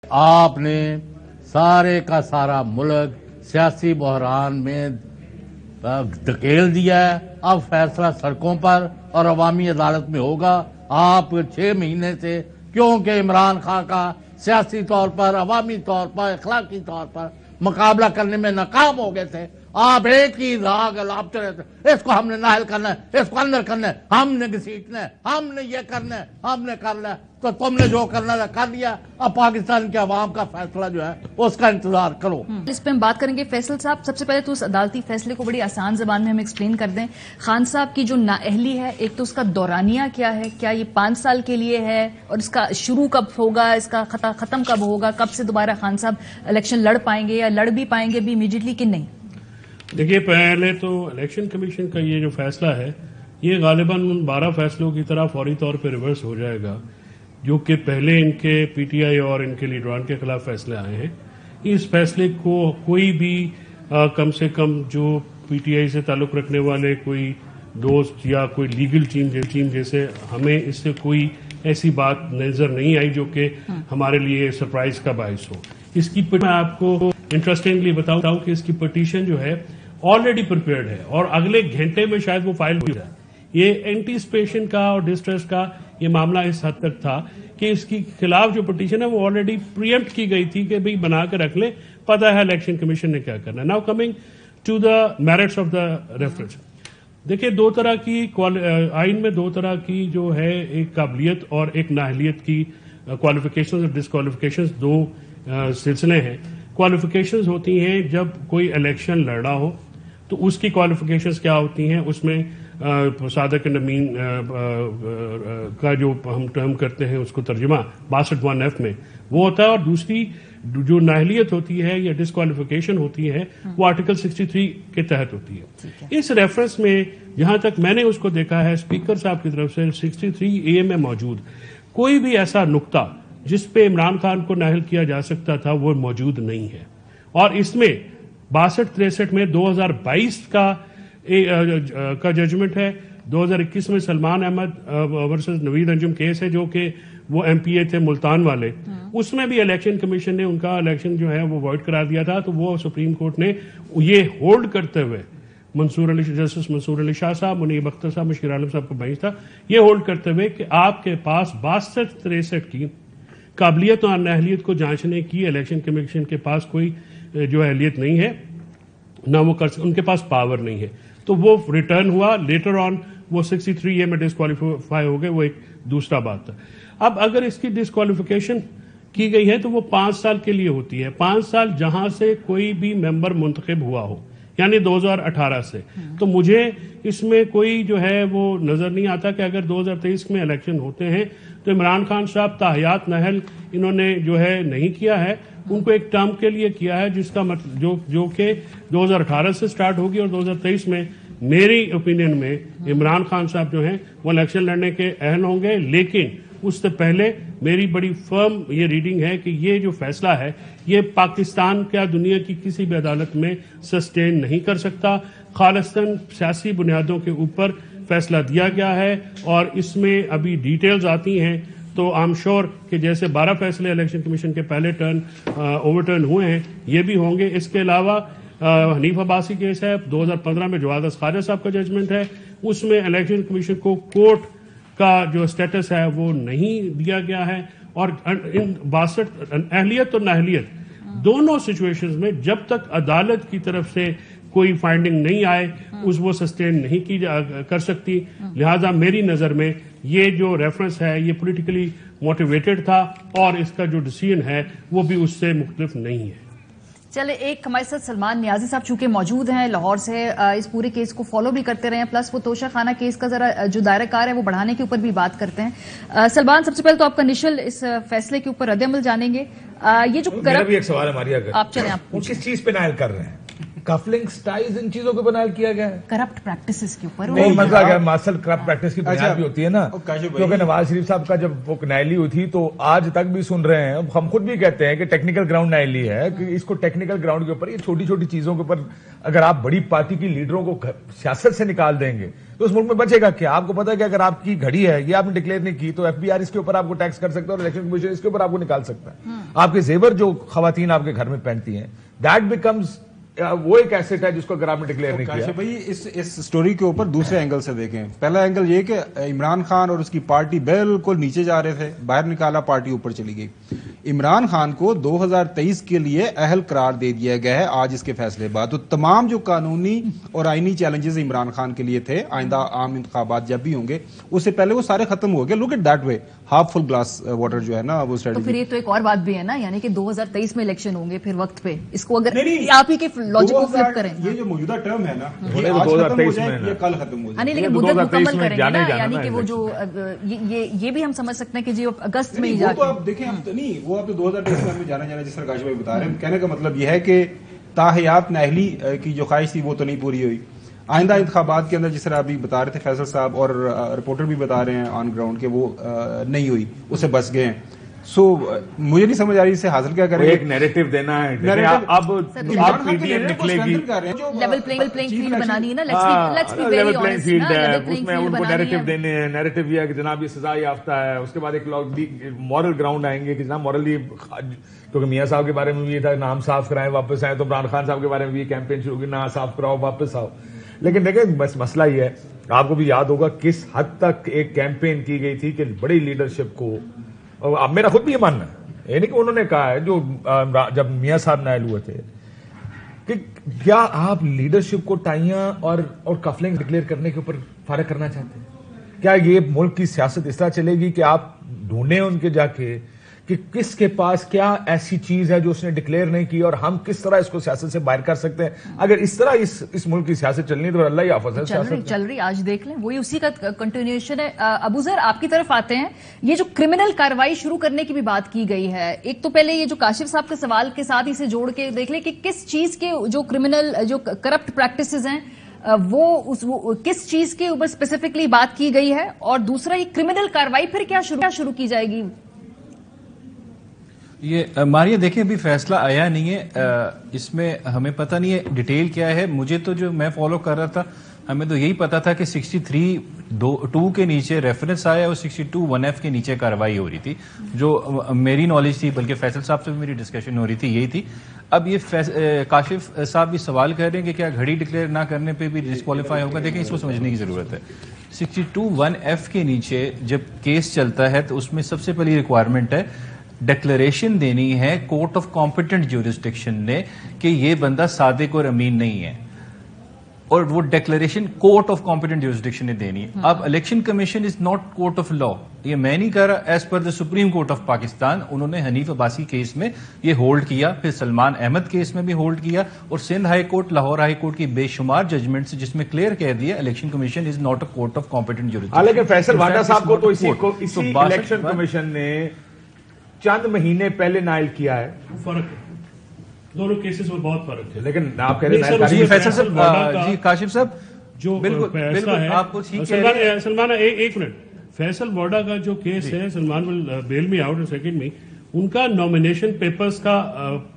آپ نے سارے کا سارا ملک سیاسی بحران میں دھکیل دیا ہے. اب فیصلہ سڑکوں پر اور عوامی عدالت میں ہوگا. آپ 6 مہینے سے کیونکہ عمران خان کا سیاسی طور پر، عوامی طور پر، اخلاقی طور پر مقابلہ کرنے میں ناکام ہو گئے تھے. آپ ایک ہی راگ الاپتے رہتے، اس کو ہم نے نااہل کرنا ہے، اس کو اندر کرنا ہے، ہم نے گھسیٹنا ہے، ہم نے یہ کرنا ہے، ہم نے کرنا ہے. تو تم نے جو کرنا ہے کر لیا. اب پاکستان کے عوام کا فیصلہ جو ہے اس کا انتظار کرو. اس پہ ہم بات کریں گے. فیصل صاحب، سب سے پہلے تو اس عدالتی فیصلے کو بڑی آسان زبان میں ہم ایکسپلین کر دیں. خان صاحب کی جو نااہلی ہے، ایک تو اس کا دورانیہ کیا ہے، کیا یہ 5 سال کے لیے ہے، اور اس کا شروع کب ہوگا، اس کا ختم کب ہوگا، کب سے دوبارہ خان صاحب الیکشن لڑ پائیں گے یا لڑ بھی پائیں گے بھی امیڈیٹلی کہ نہیں؟ دیکھیے، پہلے تو الیکشن کمیشن کا یہ جو فیصلہ ہے یہ غالباً ان 12 فیصلوں کی طرح فوری طور پہ ریورس ہو جائے گا جو کہ پہلے ان کے پی ٹی آئی اور ان کے لیڈران کے خلاف فیصلے آئے ہیں. اس فیصلے کو کوئی بھی کم سے کم جو پی ٹی آئی سے تعلق رکھنے والے کوئی دوست یا کوئی لیگل ٹیم جیسے ہمیں اس سے کوئی ایسی بات نظر نہیں آئی جو کہ ہمارے لیے سرپرائز کا باعث ہو. اس کی میں آپ کو انٹرسٹنگلی بتاؤں کہ اس کی پٹیشن جو ہے آلریڈی پریپیئرڈ ہے اور اگلے گھنٹے میں شاید وہ فائل ہو جائے. یہ اینٹیسپیشن کا اور ڈسٹریس کا یہ معاملہ اس حد تک تھا کہ اس کے خلاف جو پٹیشن ہے وہ آلریڈی پریمپٹ کی گئی تھی کہ بھئی بنا کے رکھ لیں، پتہ ہے الیکشن کمیشن نے کیا کرنا ہے. Now coming to the merits of the reference. دیکھیں، آئین میں 2 طرح کی جو ہے ایک قابلیت اور ایک نااہلیت کی کوالیفیکیشنز اور ڈسکوالیفیکیشنز 2 سلسلے ہیں. کوالیفیکیشنز ہوتی ہیں جب کوئی الیکشن لڑ رہا ہو تو اس کی کوالیفیکیشنز کیا ہوتی ہیں، اس میں صادق نمین کا جو ہم ٹرم کرتے ہیں اس کو ترجمہ 62(1)(f) میں وہ ہوتا ہے، اور دوسری جو نااہلیت ہوتی ہے یا ڈسکوالیفیکیشن ہوتی ہے وہ آرٹیکل 63 کے تحت ہوتی ہے. اس ریفرنس میں جہاں تک میں نے اس کو دیکھا ہے اسپیکر صاحب کی طرف سے 63A میں موجود کوئی بھی ایسا نقطہ جس پہ عمران خان کو نااہل کیا جا سکتا تھا وہ موجود نہیں ہے. اور اس میں 62-63 میں 2022 کا ججمنٹ ہے. 2021 میں سلمان احمد ورسز نوید انجم کیس ہے جو کہ وہ ایم پی اے تھے ملتان والے. اس میں بھی الیکشن کمیشن نے ان کا الیکشن جو ہے وہ وائڈ قرار دیا تھا. تو وہ سپریم کورٹ نے یہ ہولڈ کرتے ہوئے جسٹس منصور علی شاہ صاحب، منیب اختر صاحب، مشیر عالم صاحب کا بینچ تھا، یہ ہولڈ کرتے ہوئے کہ آپ کے پاس 62-63 کی قابلیت اور نااہلیت کو جانچنے کی الیکشن کمیشن کے پاس کوئی جو اہلیت نہیں ہے، نہ وہ ان کے پاس پاور نہیں ہے. تو وہ ریٹرن ہوا. لیٹر آن وہ 63A میں ڈسکوالیفائی ہو گئے، وہ ایک دوسرا بات تھا. اب اگر اس کی ڈسکوالیفیکیشن کی گئی ہے تو وہ 5 سال کے لیے ہوتی ہے. 5 سال جہاں سے کوئی بھی ممبر منتخب ہوا ہو، یعنی 2018 سے. تو مجھے اس میں کوئی جو ہے وہ نظر نہیں آتا کہ اگر 2023 میں الیکشن ہوتے ہیں تو عمران خان صاحب تاحیات نااہل انہوں نے جو ہے نہیں کیا ہے، ان کو ایک ٹرم کے لیے کیا ہے جس کا مطلب جو کہ 2018 سے سٹارٹ ہوگی. اور 2023 میں میری اوپینین میں عمران خان صاحب جو ہیں وہ الیکشن لڑنے کے اہل ہوں گے. لیکن اس سے پہلے میری بڑی فرم یہ ریڈنگ ہے کہ یہ جو فیصلہ ہے یہ پاکستان کیا دنیا کی کسی بھی عدالت میں سسٹین نہیں کر سکتا. خالصتاً سیاسی بنیادوں کے اوپر فیصلہ دیا گیا ہے اور اس میں ابھی ڈیٹیلز آتی ہیں. تو آئی ایم شیور کہ جیسے 12 فیصلے الیکشن کمیشن کے پہلے اوور ٹرن ہوئے ہیں یہ بھی ہوں گے. اس کے علاوہ حنیف عباسی کیس ہے 2015 میں جواد خواجہ صاحب کا ججمنٹ ہے، اس میں الیکشن کمیشن کو کورٹ کا جو سٹیٹس ہے وہ نہیں دیا گیا ہے. اور ان 62 اہلیت اور نااہلیت دونوں سچویشنز میں جب تک عدالت کی طرف سے کوئی فائنڈنگ نہیں آئے وہ سسٹین نہیں کی کر سکتی. لہذا میری نظر میں یہ جو ریفرنس ہے یہ پولیٹیکلی موٹیویٹڈ تھا اور اس کا جو ڈیسیژن ہے وہ بھی اس سے مختلف نہیں ہے. چلے، ایک ہمارے ساتھ سلمان نیازی صاحب چونکہ موجود ہیں لاہور سے، اس پورے کیس کو فالو بھی کرتے رہے ہیں، پلس وہ توشہ خانہ کیس کا ذرا جو دائرہ کار ہے وہ بڑھانے کے اوپر بھی بات کرتے ہیں. سلمان، سب سے پہلے تو آپ کا انیشل اس فیصلے کے اوپر رد عمل جانیں گے. یہ جو میرا بھی ایک سوال ہے ماریا، آپ چلیں، آپ وہ کس چیز پہ نائل کر رہے ہیں؟ کفلنگ سٹائز ان چیزوں کو بنائل کیا گیا ہے، کرپٹ پریکٹسز کے اوپر. نہیں مسئلہ کیا ماسل کرپٹ پریکٹس کی بنیاد بھی ہوتی ہے نا، کیونکہ نواز شریف صاحب کا جب وہ نائلی ہوئی تھی تو آج تک بھی سن رہے ہیں، ہم خود بھی کہتے ہیں کہ ٹیکنیکل گراؤنڈ نائلی ہے، کہ اس کو ٹیکنیکل گراؤنڈ کے اوپر یہ چھوٹی چھوٹی چیزوں کے اوپر اگر آپ بڑی پارٹی کی لیڈروں کو سیاست سے نکال دیں گے تو اس ملک میں بچے گا کیا؟ آپ کو پتا ہے کہ اگر آپ کی گھڑی ہے یہ آپ نے ڈکلیئر نہیں کی تو ایف بی آر اس کے اوپر آپ کو ٹیکس کر سکتا ہے اور الیکشن کمیشن اس کے اوپر آپ کو نکال سکتا ہے. آپ کے زیور جو خواتین آپ کے گھر میں پہنتی ہیں دیٹ بیکمز وہ ایک ایسٹ ہے جس کو اگر آپ نے ڈکلیئر نہیں کیا. بھائی اس سٹوری کے اوپر دوسرے اینگل سے دیکھیں. پہلا اینگل یہ کہ عمران خان اور اس کی پارٹی بالکل نیچے جا رہے تھے, باہر نکالا, پارٹی اوپر چلی گئی. عمران خان کو 2023 کے لیے اہل قرار دے دیا گیا ہے آج اس کے فیصلے بعد. تو تمام جو قانونی اور آئینی چیلنجز عمران خان کے لیے تھے آئندہ عام انتخابات جب بھی ہوں گے اس سے پہلے وہ سارے ختم ہو گئے. Look at that way, half full glass water جو ہے نا وہ تو پھر یہ تو ایک اور بات بھی ہے نا, یعنی کہ 2023 میں الیکشن ہوں گے پھر وقت پہ اس کو اگر آپ ہی کے لاجک کو فلپ کریں. یہ جو موجودہ ٹرم ہے نا یہ آج ختم ہو جائے یہ کل ختم ہو جائے, لیکن مدت مکمل کریں گے نا, یعنی کہ وہ جو یہ بھی ہم سمجھ سکتے ہیں کہ جی اگست میں ہی جا کے. وہ تو آپ دیکھیں نہیں وہ آپ 2023 میں جانا جس طرح کاش بھائی بتا رہے ہیں. کہنے کا مطلب یہ ہے کہ تاحیات نااہلی کی جو خواہش تھی وہ تو نہیں پوری ہوئی. آئندہ انتخابات کے اندر جس طرح ابھی بتا رہے تھے فیصل صاحب اور رپورٹر بھی بتا رہے ہیں آن گراؤنڈ کہ وہ نہیں ہوئی, اس سے بچ گئے ہیں. سو مجھے نہیں سمجھ آ رہی اس سے حاصل کیا کریں. ایک نیریٹو دینا ہے. اب پی ٹی ایم نکلے گی, لیول پلینگ فیلڈ بنانی ہے نا, let's be level very playing honest field ہے, نا, اس میں ان کو نیریٹو دینے ہیں. نیریٹو یہ ہے کہ جناب یہ سزا یافتہ ہے, اس کے بعد ایک مورل گراؤنڈ آئیں گے کہ جناب مورلی, کیونکہ میاں صاحب کے بارے میں بھی یہ تھا نام صاف کرائیں واپس آئے, تو عمران خان صاحب کے بارے میں بھی یہ کیمپین شروع کی نام صاف کراؤ واپس آؤ. لیکن دیکھیں بس مسئلہ یہ ہے, آپ کو بھی یاد ہوگا کس حد تک ایک کیمپین کی گئی تھی کہ بڑی لیڈرشپ کو, اب میرا خود بھی یہ ماننا ہے یعنی کہ انہوں نے کہا ہے جو جب میاں صاحب نائل ہوئے تھے کہ کیا آپ لیڈرشپ کو ٹائیاں اور کفلنگ ڈکلیئر کرنے کے اوپر فارغ کرنا چاہتے ہیں؟ کیا یہ ملک کی سیاست اس طرح چلے گی کہ آپ ڈھونڈیں ان کے جا کے کہ کس کے پاس کیا ایسی چیز ہے جو اس نے ڈکلیئر نہیں کی اور ہم کس طرح اس کو سیاست سے باہر کر سکتے ہیں؟ اگر اس طرح اس ملک کی سیاست چلنی تو اللہ ہی حافظ ہے. چل رہی آج دیکھ لیں وہی اسی کا کنٹینیوشن ہے. ابو ذر آپ کی طرف آتے ہیں, یہ جو کرمنل کارروائی شروع کرنے کی بھی بات کی گئی ہے, ایک تو پہلے یہ جو کاشف صاحب کے سوال کے ساتھ اسے جوڑ کے دیکھ لیں کہ کس چیز کے جو کرمنل جو کرپٹ پریکٹسز ہیں وہ کس چیز کے اوپر اسپیسیفکلی بات کی گئی ہے, اور دوسرا یہ کرمنل کارروائی پھر کیا شروع کی جائے گی. یہ ماریہ دیکھیں ابھی فیصلہ آیا نہیں ہے, اس میں ہمیں پتہ نہیں ہے ڈیٹیل کیا ہے. مجھے تو جو میں فالو کر رہا تھا ہمیں تو یہی پتا تھا کہ 63(2) کے نیچے ریفرنس آیا اور 62(1)(f) کے نیچے کارروائی ہو رہی تھی, جو میری نالج تھی, بلکہ فیصل صاحب سے بھی میری ڈسکشن ہو رہی تھی یہی تھی. اب یہ کاشف صاحب بھی سوال کر رہے ہیں کہ کیا گھڑی ڈکلیئر نہ کرنے پہ بھی ڈسکوالیفائی ہوگا. دیکھیں اس کو سمجھنے کی ضرورت ہے. 62(1)(f) کے نیچے جب کیس چلتا ہے تو اس میں سب سے پہلی ریکوائرمنٹ ہے ڈکلیریشن دینی ہے کورٹ آف کمپیٹنٹ جیورسڈکشن نے کہ یہ بندہ صادق اور امین نہیں ہے, اور وہ ڈکلیریشن کورٹ آف کمپیٹنٹ جیورسڈکشن نے دینی ہے. اب election commission is not court of law, یہ میں نہیں کہہ رہا, as per the supreme court of Pakistan انہوں نے حنیف عباسی کیس میں یہ ہولڈ کیا, پھر سلمان احمد کیس میں بھی ہولڈ کیا, اور Sindh high court, Lahore high court کی بے شمار ججمنٹس جس میں کلیئر کہہ دیا election commission is not a court of competent jurisdiction. حالانکہ فیصل واڈا صاحب کو تو اسی الیکشن کمیشن نے چند مہینے پہلے نائل کیا ہے. فرق ہے دونوں کیسز میں, بہت فرق ہے. لیکن آپ کہہ رہے ہیں فیصل صاحب, جی کاشف صاحب جو فیصلہ ہے سلمان ایک منٹ, فیصل واڈا کا جو کیس ہے, سلمان ول بیل می آؤٹ سیکنڈ میں, ان کا نامینیشن پیپرز کا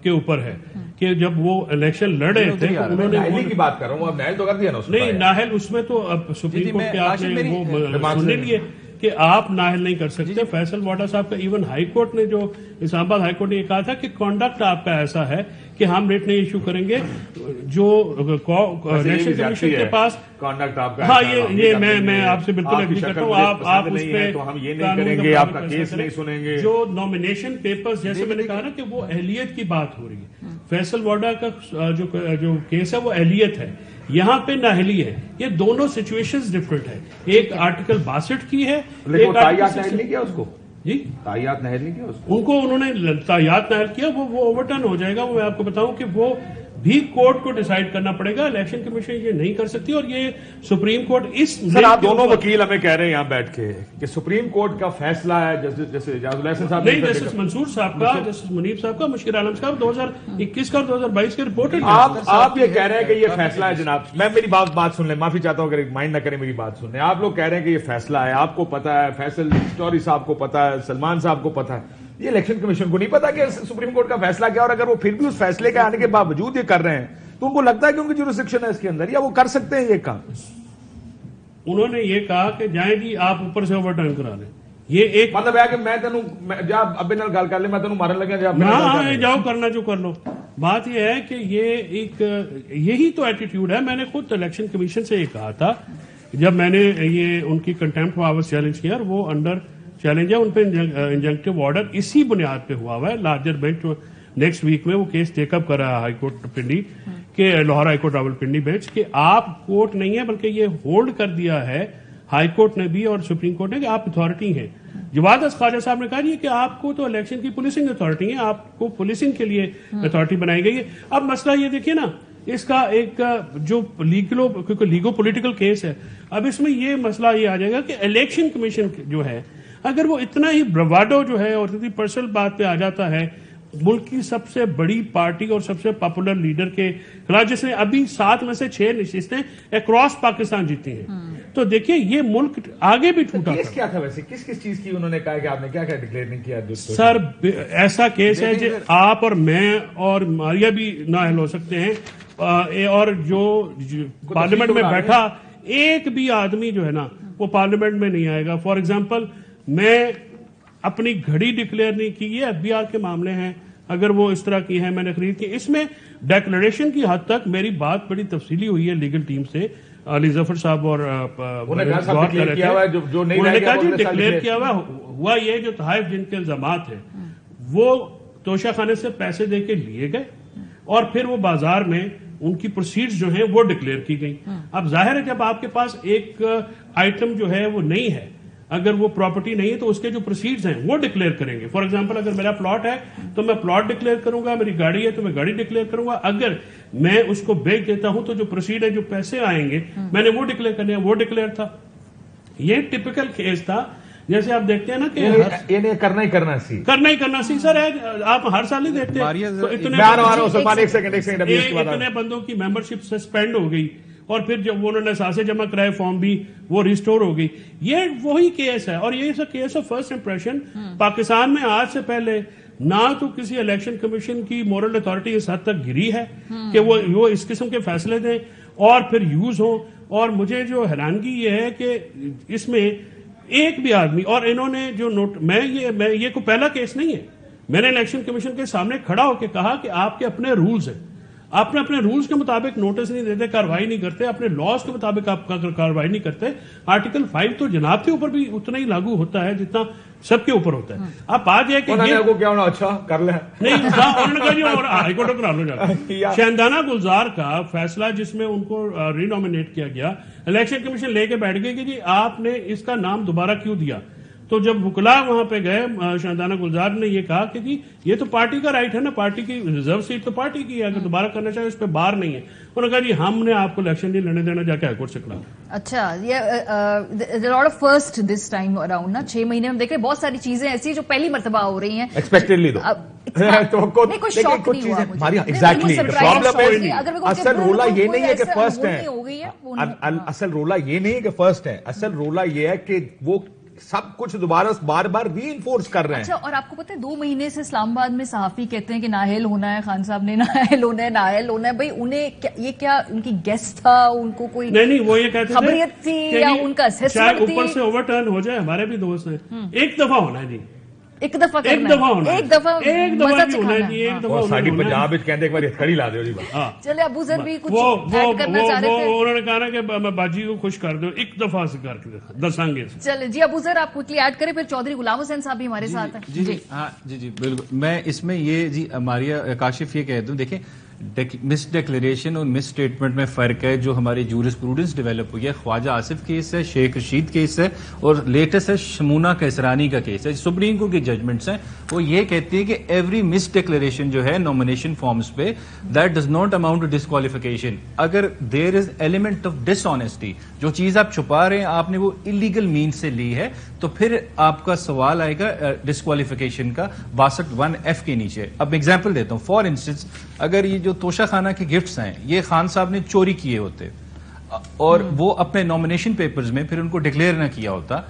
کے اوپر ہے کہ جب وہ الیکشن لڑ رہے تھے انہوں نے نائل کی بات کر رہا ہوں, اب نائل تو کر دیا نا نہیں ناہل, اس میں تو اب سپریم کورٹ کے آپ نے وہ سننے لیے کہ آپ نااہل نہیں کر سکتے. فیصل واڈا صاحب کا ایون ہائی کورٹ نے, جو اسلام آباد ہائی کورٹ نے یہ کہا تھا کہ کانڈکٹ آپ کا ایسا ہے کہ ہم ریٹ نہیں ایشو کریں گے, جو الیکشن کمیشن کے پاس کانڈکٹ آپ کا. ہاں یہ میں آپ سے بالکل ایگری کرتا ہوں, آپ اس پہ تو ہم یہ نہیں کریں گے, آپ کا کیس نہیں سنیں گے. جو نامینیشن پیپرز, جیسے میں نے کہا نا کہ وہ اہلیت کی بات ہو رہی ہے, فیصل واڈا کا جو کیس ہے وہ اہلیت ہے, یہاں پہ نااہلی ہے. یہ دونوں سچویشنز ڈفرنٹ ہے. ایک آرٹیکل 62 کی ہے, لیکن تائیات ناہل نہیں کیا اس کو, جی تائیات ناہل نہیں کیا اس کو, ان کو انہوں نے تائیات ناہل کیا, وہ اوورٹرن ہو جائے گا. وہ میں آپ کو بتاؤں کہ وہ بھی کورٹ کو ڈیسائیڈ کرنا پڑے گا, الیکشن کمیشن یہ نہیں کر سکتی. اور یہ سپریم کورٹ اس سر, آپ دونوں وکیل ہمیں کہہ رہے ہیں یہاں بیٹھ کے کہ سپریم کورٹ کا فیصلہ ہے, جیسے اجاز الحسن صاحب نہیں, جسٹس منصور صاحب کا, جسٹس منیب صاحب کا, مشیر عالم صاحب 2021 کا اور 2022 کے رپورٹ. آپ یہ کہہ رہے ہیں کہ یہ فیصلہ ہے. جناب میں میری بات سن لیں, معافی چاہتا ہوں اگر مائنڈ نہ کریں میری بات سن لیں. آپ لوگ کہہ رہے ہیں کہ یہ فیصلہ ہے, آپ کو پتا ہے, فیصل چوری صاحب کو پتا ہے, سلمان صاحب کو پتا ہے, یہ الیکشن کمیشن کو نہیں پتا کہ سپریم کورٹ کا فیصلہ کیا. اور اگر وہ پھر بھی اس فیصلے کے آنے کے باوجود یہ کر رہے ہیں تو ان کو لگتا ہے کہ ان کی جورسڈکشن ہے اس کے اندر, یا وہ کر سکتے ہیں یہ کام. انہوں نے یہ کہا کہ جائیں جی آپ اوپر سے اوور ٹرن کرا لیں. یہ ایک مطلب ہے کہ میں تینوں جب ابے نال گل کر لیں میں تینوں مارن لگا جب ہاں جاؤ کرنا جو کر لو. بات یہ ہے کہ یہ ایک یہی تو ایٹیٹیوڈ ہے. میں نے خود الیکشن کمیشن سے یہ کہا تھا جب میں نے یہ ان کی کنٹیمپٹ پاورز چیلنج کیا, اور وہ انڈر چیلنج ہے, ان پہ انجنکٹیو آرڈر اسی بنیاد پہ ہوا ہے. لارجر بینچ نیکسٹ ویک میں وہ کیس ٹیک اپ کر رہا ہے ہائی کورٹ پنڈی کہ Lahore high court Rawal Pindi bench کہ آپ کورٹ نہیں ہے بلکہ یہ ہولڈ کر دیا ہے ہائی کورٹ نے بھی اور سپریم کورٹ نے کہ آپ اتھارٹی ہیں. جواد خواجہ صاحب نے کہا یہ کہ آپ کو تو الیکشن کی پولیسنگ اتھارٹی ہے, آپ کو پولیسنگ کے لیے اتھارٹی بنائی گئی ہے. اب مسئلہ یہ دیکھیے نا, اس کا ایک جو لیگو پولیٹیکل کیس ہے, اب اس میں یہ مسئلہ یہ آ جائے گا کہ الیکشن کمیشن جو ہے اگر وہ اتنا ہی برواڈو جو ہے اور اتنی پرسنل بات پہ آ جاتا ہے ملک کی سب سے بڑی پارٹی اور سب سے پاپولر لیڈر کے خلاف, جس نے ابھی 7 میں سے 6 نشستیں اکراس پاکستان جیتی ہیں, تو دیکھیے یہ ملک آگے بھی ٹوٹا. کیس کیا تھا ویسے, کس چیز کی انہوں نے کہا کہ آپ نے کیا ڈکلیئر نہیں کیا؟ سر ایسا کیس ہے کہ آپ اور میں اور ماریا بھی نااہل ہو سکتے ہیں, اور جو پارلیمنٹ میں بیٹھا ایک بھی آدمی جو ہے نا وہ پارلیمنٹ میں نہیں آئے گا. فار ایگزامپل میں اپنی گھڑی ڈکلیئر نہیں کی, یہ ایف بی آر کے معاملے ہیں, اگر وہ اس طرح کی ہے میں نے خرید کی. اس میں ڈیکلریشن کی حد تک میری بات بڑی تفصیلی ہوئی ہے لیگل ٹیم سے, علی ظفر صاحب اور انہوں نے کہا جی ڈکلیئر کیا ہوا یہ جو تحائف جن کے الزامات ہیں وہ توشہ خانے سے پیسے دے کے لیے گئے اور پھر وہ بازار میں ان کی پروسیڈز جو ہیں وہ ڈکلیئر کی گئی. اب ظاہر ہے جب آپ کے پاس ایک آئٹم جو ہے وہ نہیں ہے, اگر وہ پراپرٹی نہیں ہے تو اس کے جو پروسیڈز ہیں وہ ڈکلیئر کریں گے. فار ایگزامپل اگر میرا پلاٹ ہے تو میں پلاٹ ڈکلیئر کروں گا, میری گاڑی ہے تو میں گاڑی ڈکلیئر کروں گا, اگر میں اس کو بیچ دیتا ہوں تو جو پروسیڈ ہے جو پیسے آئیں گے میں نے وہ ڈکلیئر کرنے ہیں, وہ ڈکلیئر تھا. یہ ٹپیکل کیس تھا. جیسے آپ دیکھتے ہیں نا کہ کرنا ہی کرنا سی سر, آپ ہر سال ہی دیکھتے ہیں اتنے بندوں کی ممبرشپ سسپینڈ ہو گئی اور پھر جب انہوں نے ساسے جمع کرائے فارم بھی وہ ریسٹور ہو گئی. یہ وہی کیس ہے, اور یہ case of first impression Pakistan میں آج سے پہلے نہ تو کسی الیکشن کمیشن کی مورل اتھارٹی اس حد تک گری ہے کہ وہ اس قسم کے فیصلے دیں اور پھر یوز ہوں. اور مجھے جو حیرانگی یہ ہے کہ اس میں ایک بھی آدمی, اور انہوں نے جو یہ کوئی پہلا کیس نہیں ہے, میں نے الیکشن کمیشن کے سامنے کھڑا ہو کے کہا کہ آپ کے اپنے رولز ہیں, آپ نے اپنے رولز کے مطابق نوٹس نہیں دیتے, کاروائی نہیں کرتے, اپنے لاز کے مطابق آپ کاروائی نہیں کرتے. آرٹیکل 5 تو جناب کے اوپر بھی اتنا ہی لاگو ہوتا ہے جتنا سب کے اوپر ہوتا ہے. اب بات یہ کہ اچھا کر لیں نہیں, انہوں نے کہا جی اور ہائی کورٹ کرا لو جا کے. شہندانہ گلزار کا فیصلہ جس میں ان کو ری نامینیٹ کیا گیا, الیکشن کمیشن لے کے بیٹھ گئی کہ جی آپ نے اس کا نام دوبارہ کیوں دیا. تو جب وکلا وہاں پہ گئے, شہندانہ گلزار نے یہ کہا کہ جی یہ تو پارٹی کا رائٹ ہے نا, پارٹی کی ریزرو سیٹ تو پارٹی کی ہے, اگر دوبارہ کرنا چاہے اس پہ بار نہیں ہے. انہوں نے کہا جی ہم نے آپ کو الیکشن نہیں لڑنے دینا, جا کے ہائی کورٹ سے کھلا. اچھا, یہ lot of first this time around نا 6 مہینے میں دیکھیں بہت ساری چیزیں ایسی جو پہلی مرتبہ ہو رہی ہیں ایکسپیکٹڈلی. اصل رولا یہ نہیں ہے کہ فرسٹ ہے, اصل رولا یہ نہیں ہے کہ فرسٹ ہے, اصل رولا یہ ہے کہ وہ سب کچھ دوبارہ بار بار ری انفورس کر رہے ہیں. اچھا, اور آپ کو پتہ ہے 2 مہینے سے اسلام آباد میں صحافی کہتے ہیں کہ نااہل ہونا ہے, خان صاحب نے نااہل ہونا ہے. بھائی انہیں یہ کیا ان کی گیسٹ تھا, ان کو کوئی نہیں وہ یہ کہتے تھے خبریت تھی یا ان کا اسسمنٹ تھی, اوپر سے اوور ٹرن ہو جائے. ہمارے بھی دوست ہیں, ایک دفعہ ہونا ہے جی, ایک دفعہ ساڈی پنجاب وچ کہندے ایک بار کھڑی لا دیو جی. چلے ابو ذر بھی کچھ ایڈ کرنا چاہ رہے تھے, انہوں نے کہا نا کہ میں باجی کو خوش کر دوں, ایک دفعہ سے کر کے دساں گے. چلے جی ابو ذر آپ کوئکلی ایڈ کریں, پھر چودھری غلام حسین صاحب بھی ہمارے ساتھ ہیں. جی بالکل. میں اس میں یہ جی ماریا کاشف یہ کہہ دوں, دیکھیں مس ڈیکلیریشن اور مس اسٹیٹمنٹ میں فرق ہے. جو ہماری جورسپروڈنس ڈیولپ ہوئی ہے, خواجہ آصف کیس ہے, شیخ رشید کیس ہے, اور لیٹسٹ ہے شمونہ کیسرانی کا کیس ہے. سپریم کورٹ کی ججمنٹس ہیں, وہ یہ کہتی ہے کہ ایوری مس ڈیکلیریشن جو ہے نامینیشن فارمز پہ that does not amount to disqualification. اگر there is element of dishonesty, جو چیز آپ چھپا رہے ہیں آپ نے وہ انلیگل مینس سے لی ہے, تو پھر آپ کا سوال آئے گا ڈسکوالیفیکیشن کا 62(1)(f) کے نیچے. اب ایگزامپل دیتا ہوں. فار انسٹنس اگر یہ جو توشہ خانہ کے گفٹس ہیں یہ خان صاحب نے چوری کیے ہوتے اور وہ اپنے نامینیشن پیپرز میں پھر ان کو ڈکلیئر نہ کیا ہوتا,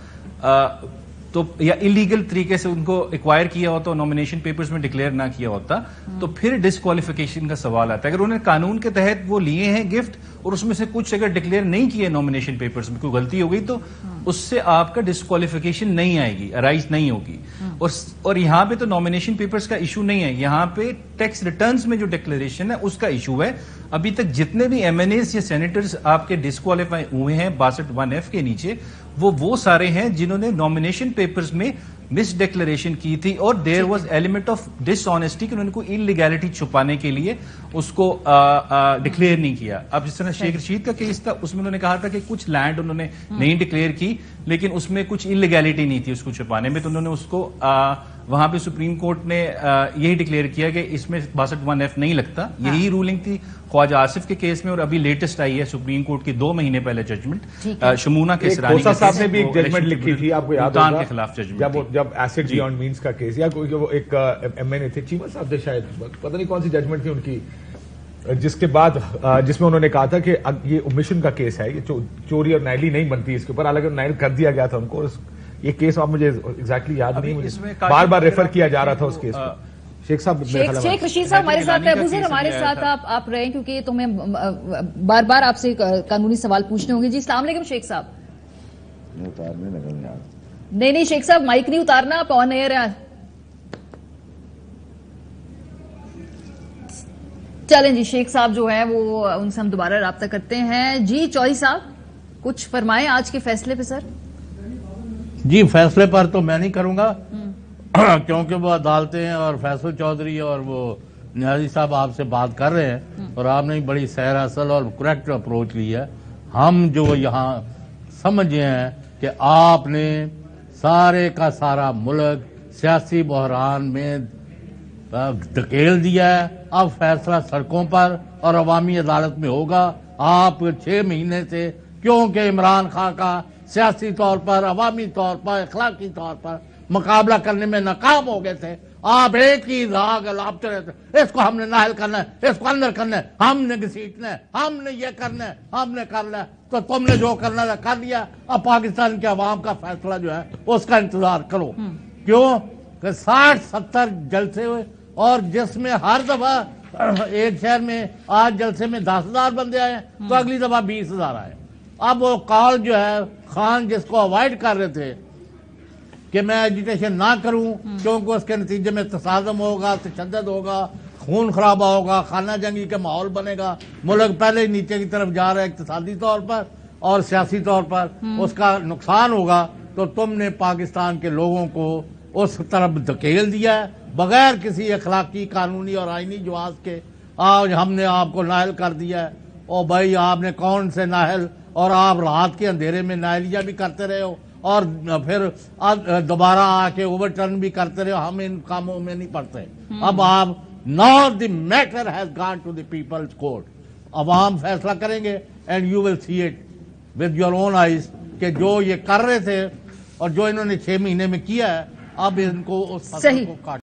تو یا انلیگل طریقے سے ان کو ایکوائر کیا ہوتا اور نامینیشن پیپرز میں ڈکلیئر نہ کیا ہوتا, تو پھر ڈسکوالیفیکیشن کا سوال آتا ہے. اگر انہوں نے قانون کے تحت وہ لیے ہیں گفٹ اور اس میں سے کچھ اگر ڈکلیئر نہیں کیے نامینیشن پیپرز میں کوئی غلطی ہو گئی تو اس سے آپ کا ڈسکوالیفیکیشن نہیں آئے گی، ارائز نہیں ہوگی. اور یہاں پہ تو نامینیشن پیپرز کا ایشو نہیں ہے، یہاں پہ ٹیکس ریٹرنز میں جو ڈکلیریشن ہے اس کا ایشو ہے. ابھی تک جتنے بھی ایم این ایز یا سینیٹرز آپ کے ڈسکوالیفائی ہوئے ہیں 62(1)(f) کے نیچے، وہ سارے ہیں جنہوں نے نامینیشن پیپرز میں مس ڈکلیریشن کی تھی اور there was element of dishonesty کہ انہوں نے انلیگیلٹی چھپانے کے لیے اس کو ڈکلیئر نہیں کیا. اب جس طرح شیخ رشید کا کیس تھا اس میں انہوں نے کہا تھا کہ کچھ لینڈ انہوں نے نہیں ڈکلیئر کی لیکن اس میں کچھ انلیگیلٹی نہیں تھی اس کو چھپانے میں، تو انہوں نے اس کو وہاں پہ سپریم کورٹ نے یہی ڈکلیئر کیا کہ اس میں 62(1)(f) نہیں لگتا. یہی رولنگ تھی خواجہ آصف کے کیس میں، اور ابھی لیٹسٹ آئی ہے سپریم کورٹ کی 2 مہینے پہلے ججمنٹ شمونا کے سرانی صاحب نے بھی ایک ججمنٹ لکھی تھی، آپ کو یاد ہوگا، کے خلاف ججمنٹ جب ایسڈ بیونڈ مینس کا کیس، یا کوئی وہ ایک ایم این اے تھے چیمہ صاحب تھے شاید، پتہ نہیں کون سی ججمنٹ تھی ان کی، جس کے بعد جس میں انہوں نے کہا تھا کہ یہ اومیشن کا کیس ہے، یہ چوری اور نائلی نہیں بنتی اس کے اوپر، حالانکہ نائل کر دیا گیا تھا ان کو. یہ کیس اب مجھے ایگزیکٹلی یاد نہیں، مجھے بار بار ریفر کیا جا رہا تھا اس کیس کو. شیخ صاحب، شیخ رشید صاحب ہمارے ساتھ ابو ذر ہمارے ساتھ آپ رہیں کیونکہ تمہیں بار بار آپ سے قانونی سوال پوچھنے ہوں گے. جی السلام علیکم شیخ صاحب. نہیں شیخ صاحب مائک نہیں اتارنا، آپ آن ایئر ہیں. چلیں جی، شیخ صاحب جو ہیں وہ ان سے ہم دوبارہ رابطہ کرتے ہیں. جی چوہدری صاحب کچھ فرمائیں آج کے فیصلے پہ. سر جی فیصلے پر تو میں نہیں کروں گا کیونکہ وہ عدالتیں ہیں اور فیصل چودھری اور وہ نیازی صاحب آپ سے بات کر رہے ہیں اور آپ نے بڑی سیر اصل اور کریکٹ اپروچ لی ہے. ہم جو یہاں سمجھے ہیں کہ آپ نے سارے کا سارا ملک سیاسی بحران میں دھکیل دیا ہے. اب فیصلہ سڑکوں پر اور عوامی عدالت میں ہوگا. آپ 6 مہینے سے کیونکہ عمران خان کا سیاسی طور پر، عوامی طور پر، اخلاقی طور پر مقابلہ کرنے میں ناکام ہو گئے تھے، آپ ایک ہی راگ لاپتے رہتے، اس کو ہم نے نااہل کرنا ہے، اس کو اندر کرنا ہے، ہم نے گھسیٹنا ہے، ہم نے یہ کرنا ہے، ہم نے کرنا ہے. تو تم نے جو کرنا ہے کر لیا. اب پاکستان کے عوام کا فیصلہ جو ہے اس کا انتظار کرو. کیوں کہ 60-70 جلسے ہوئے اور جس میں ہر دفعہ ایک شہر میں آج جلسے میں 10,000 بندے آئے تو اگلی دفعہ 20,000 آئے. اب وہ کال جو ہے خان جس کو اوائڈ کر رہے تھے کہ میں ایجیٹیشن نہ کروں کیونکہ اس کے نتیجے میں تصادم ہوگا، تشدد ہوگا، خون خرابہ ہوگا، خانہ جنگی کا ماحول بنے گا، ملک پہلے ہی نیچے کی طرف جا رہا ہے اقتصادی طور پر اور سیاسی طور پر، اس کا نقصان ہوگا. تو تم نے پاکستان کے لوگوں کو اس طرف دھکیل دیا ہے بغیر کسی اخلاقی، قانونی اور آئینی جواز کے. آج ہم نے آپ کو نااہل کر دیا ہے. اور بھائی آپ نے کون سے نااہل، اور آپ رات کے اندھیرے میں نااہلیاں بھی کرتے رہے ہو اور پھر دوبارہ آ کے اوور ٹرن بھی کرتے رہے ہو. ہم ان کاموں میں نہیں پڑتے. اب آپ now the matter has gone to the people's court. عوام فیصلہ کریں گے and you will see it with your own eyes کہ جو یہ کر رہے تھے اور جو انہوں نے 6 مہینے میں کیا ہے اب ان کو اس فصل کو کاٹ